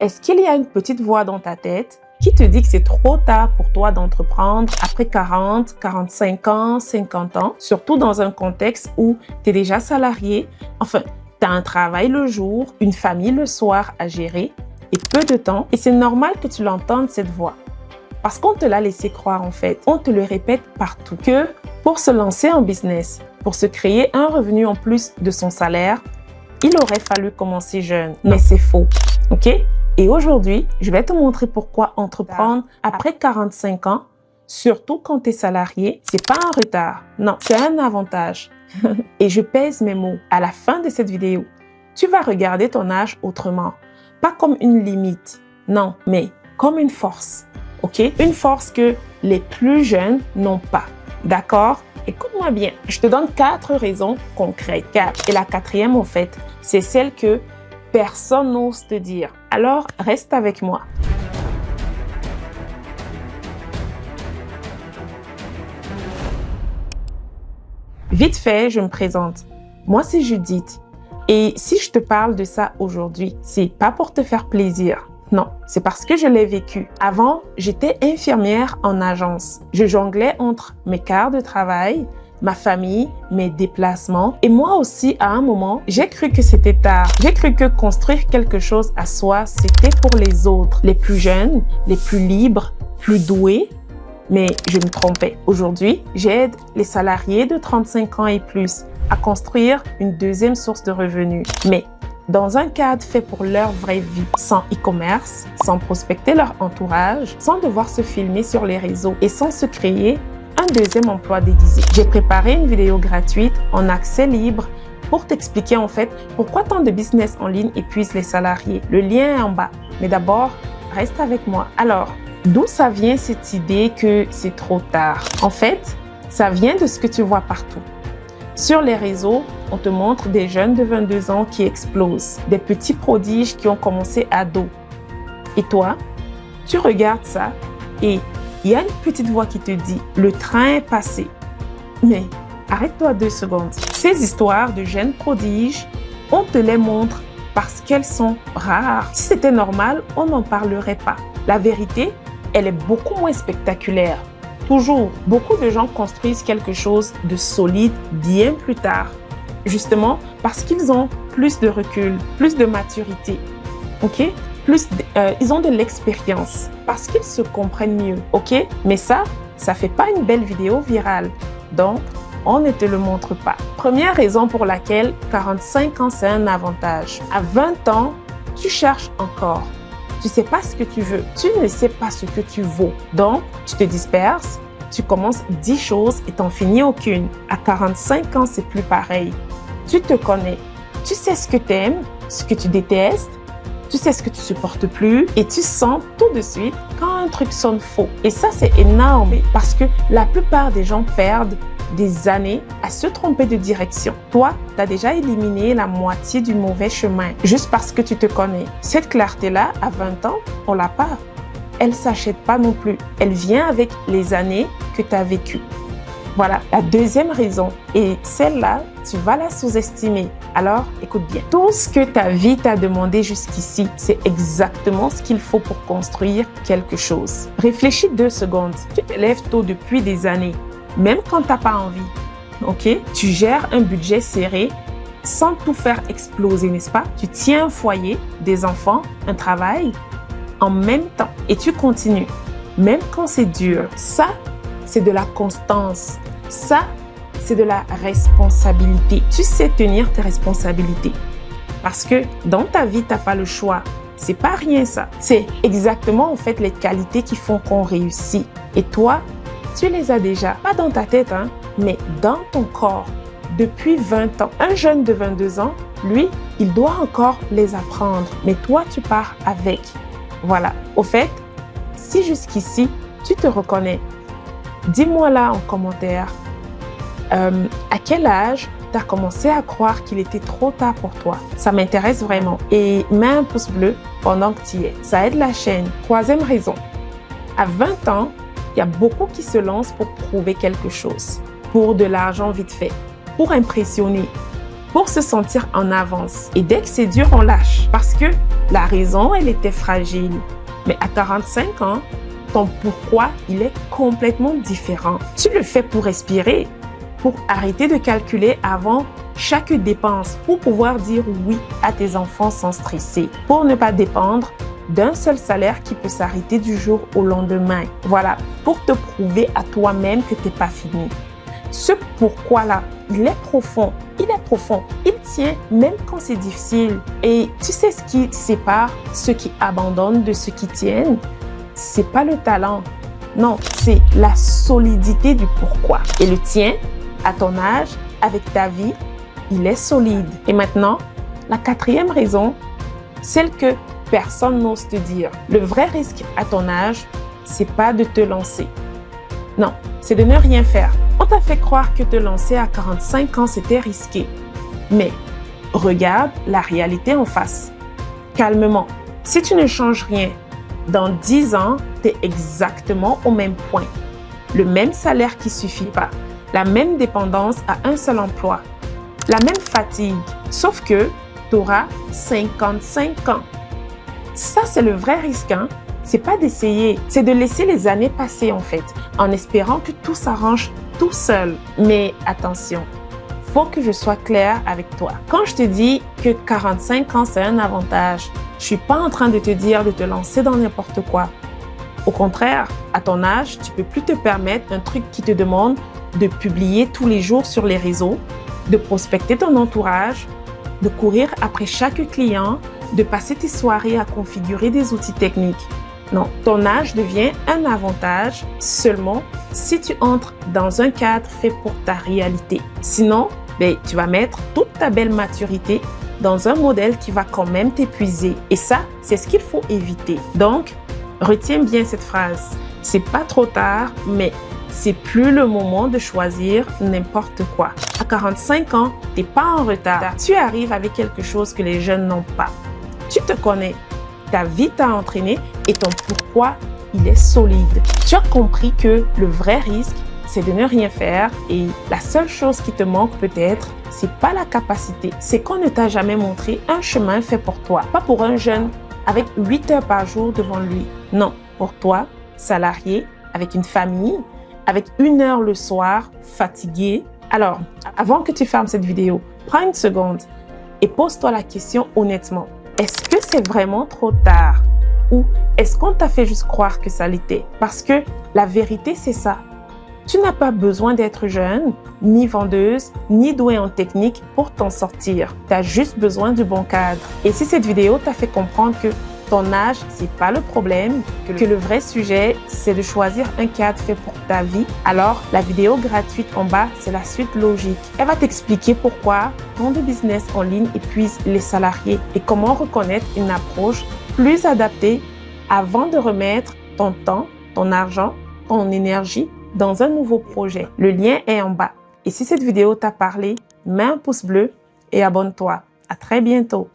Est-ce qu'il y a une petite voix dans ta tête qui te dit que c'est trop tard pour toi d'entreprendre après 40, 45 ans, 50 ans, surtout dans un contexte où tu es déjà salarié, enfin, tu as un travail le jour, une famille le soir à gérer et peu de temps, et c'est normal que tu l'entendes cette voix. Parce qu'on te l'a laissé croire en fait, on te le répète partout, que pour se lancer en business, pour se créer un revenu en plus de son salaire, il aurait fallu commencer jeune. Mais c'est faux, ok? Et aujourd'hui, je vais te montrer pourquoi entreprendre après 45 ans, surtout quand tu es salarié, c'est pas un retard. Non, c'est un avantage. Et je pèse mes mots. À la fin de cette vidéo, tu vas regarder ton âge autrement. Pas comme une limite, non, mais comme une force. Ok? Une force que les plus jeunes n'ont pas. D'accord? Écoute-moi bien. Je te donne 4 raisons concrètes. 4. Et la 4e, en fait, c'est celle que personne n'ose te dire. Alors, reste avec moi. Vite fait, je me présente. Moi, c'est Judith. Et si je te parle de ça aujourd'hui, c'est pas pour te faire plaisir. Non, c'est parce que je l'ai vécu. Avant, j'étais infirmière en agence. Je jonglais entre mes quarts de travail, ma famille, mes déplacements. Et moi aussi, à un moment, j'ai cru que c'était tard. J'ai cru que construire quelque chose à soi, c'était pour les autres, les plus jeunes, les plus libres, plus doués. Mais je me trompais. Aujourd'hui, j'aide les salariés de 35 ans et plus à construire une deuxième source de revenus. Mais dans un cadre fait pour leur vraie vie, sans e-commerce, sans prospecter leur entourage, sans devoir se filmer sur les réseaux et sans se créer un deuxième emploi déguisé. J'ai préparé une vidéo gratuite en accès libre pour t'expliquer en fait pourquoi tant de business en ligne épuisent les salariés. Le lien est en bas. Mais d'abord, reste avec moi. Alors, d'où ça vient cette idée que c'est trop tard? En fait, ça vient de ce que tu vois partout. Sur les réseaux, on te montre des jeunes de 22 ans qui explosent, des petits prodiges qui ont commencé ados. Et toi, tu regardes ça et il y a une petite voix qui te dit « le train est passé ». Mais arrête-toi 2 secondes. Ces histoires de jeunes prodiges, on te les montre parce qu'elles sont rares. Si c'était normal, on n'en parlerait pas. La vérité, elle est beaucoup moins spectaculaire. Toujours, beaucoup de gens construisent quelque chose de solide bien plus tard. Justement, parce qu'ils ont plus de recul, plus de maturité. Ok? Ils ont de l'expérience. Parce qu'ils se comprennent mieux. Ok? Mais ça fait pas une belle vidéo virale. Donc, on ne te le montre pas. Première raison pour laquelle 45 ans, c'est un avantage. À 20 ans, tu cherches encore. Tu ne sais pas ce que tu veux. Tu ne sais pas ce que tu vaux. Donc, tu te disperses, tu commences 10 choses et t'en finis aucune. À 45 ans, c'est plus pareil. Tu te connais. Tu sais ce que tu aimes, ce que tu détestes. Tu sais ce que tu supportes plus et tu sens tout de suite quand un truc sonne faux. Et ça, c'est énorme parce que la plupart des gens perdent des années à se tromper de direction. Toi, tu as déjà éliminé la moitié du mauvais chemin juste parce que tu te connais. Cette clarté-là, à 20 ans, on l'a pas. Elle s'achète pas non plus. Elle vient avec les années que tu as vécues. Voilà, la deuxième raison. Et celle-là, tu vas la sous-estimer. Alors, écoute bien. Tout ce que ta vie t'a demandé jusqu'ici, c'est exactement ce qu'il faut pour construire quelque chose. Réfléchis 2 secondes. Tu te lèves tôt depuis des années. Même quand tu n'as pas envie, ok? Tu gères un budget serré sans tout faire exploser, n'est-ce pas? Tu tiens un foyer, des enfants, un travail en même temps et tu continues, même quand c'est dur. Ça, c'est de la constance. Ça, c'est de la responsabilité. Tu sais tenir tes responsabilités parce que dans ta vie, tu n'as pas le choix. C'est pas rien ça. C'est exactement en fait les qualités qui font qu'on réussit. Et toi, tu les as déjà, pas dans ta tête, hein, mais dans ton corps, depuis 20 ans. Un jeune de 22 ans, lui, il doit encore les apprendre. Mais toi, tu pars avec. Voilà. Au fait, si jusqu'ici, tu te reconnais, dis-moi là en commentaire, à quel âge tu as commencé à croire qu'il était trop tard pour toi? Ça m'intéresse vraiment. Et mets un pouce bleu pendant que tu y es. Ça aide la chaîne. 3e raison. À 20 ans, il y a beaucoup qui se lancent pour prouver quelque chose, pour de l'argent vite fait, pour impressionner. pour se sentir en avance. Et dès que c'est dur, on lâche parce que la raison, elle était fragile. Mais à 45 ans, ton pourquoi, il est complètement différent. Tu le fais pour respirer, pour arrêter de calculer avant chaque dépense, pour pouvoir dire oui à tes enfants sans stresser, pour ne pas dépendre d'un seul salaire qui peut s'arrêter du jour au lendemain. Voilà, pour te prouver à toi-même que tu n'es pas fini. Ce pourquoi-là, il est profond, il tient même quand c'est difficile. Et tu sais ce qui sépare ceux qui abandonnent de ceux qui tiennent? C'est pas le talent, non, c'est la solidité du pourquoi. Et le tien, à ton âge, avec ta vie, il est solide. Et maintenant, la quatrième raison, celle que personne n'ose te dire. Le vrai risque à ton âge, c'est pas de te lancer. Non, c'est de ne rien faire. On t'a fait croire que te lancer à 45 ans, c'était risqué. Mais regarde la réalité en face. Calmement. Si tu ne changes rien, dans 10 ans, tu es exactement au même point. Le même salaire qui suffit pas. La même dépendance à un seul emploi. La même fatigue. Sauf que tu auras 55 ans. Ça, c'est le vrai risque, hein? C'est pas d'essayer, c'est de laisser les années passer en fait, en espérant que tout s'arrange tout seul. Mais attention, faut que je sois claire avec toi. Quand je te dis que 45 ans, c'est un avantage, je suis pas en train de te dire de te lancer dans n'importe quoi. Au contraire, à ton âge, tu peux plus te permettre un truc qui te demande de publier tous les jours sur les réseaux, de prospecter ton entourage, de courir après chaque client, de passer tes soirées à configurer des outils techniques. Non, ton âge devient un avantage seulement si tu entres dans un cadre fait pour ta réalité. Sinon, tu vas mettre toute ta belle maturité dans un modèle qui va quand même t'épuiser. Et ça, c'est ce qu'il faut éviter. Donc, retiens bien cette phrase. C'est pas trop tard, mais c'est plus le moment de choisir n'importe quoi. À 45 ans, t'es pas en retard. Tu arrives avec quelque chose que les jeunes n'ont pas. Tu te connais. Ta vie t'a entraîné et ton pourquoi, il est solide. Tu as compris que le vrai risque, c'est de ne rien faire et la seule chose qui te manque peut-être, c'est pas la capacité. C'est qu'on ne t'a jamais montré un chemin fait pour toi. Pas pour un jeune avec 8 heures par jour devant lui. Non, pour toi, salarié, avec une famille, avec 1 heure le soir, fatigué. Alors, avant que tu fermes cette vidéo, prends une seconde et pose-toi la question honnêtement. Est-ce que c'est vraiment trop tard? Ou est-ce qu'on t'a fait juste croire que ça l'était? Parce que la vérité, c'est ça. Tu n'as pas besoin d'être jeune, ni vendeuse, ni douée en technique pour t'en sortir. Tu as juste besoin du bon cadre. Et si cette vidéo t'a fait comprendre que ton âge, c'est pas le problème, que le vrai sujet, c'est de choisir un cadre fait pour ta vie, alors la vidéo gratuite en bas, c'est la suite logique. Elle va t'expliquer pourquoi ton business en ligne épuise les salariés et comment reconnaître une approche plus adaptée avant de remettre ton temps, ton argent, ton énergie dans un nouveau projet. Le lien est en bas. Et si cette vidéo t'a parlé, mets un pouce bleu et abonne-toi. À très bientôt.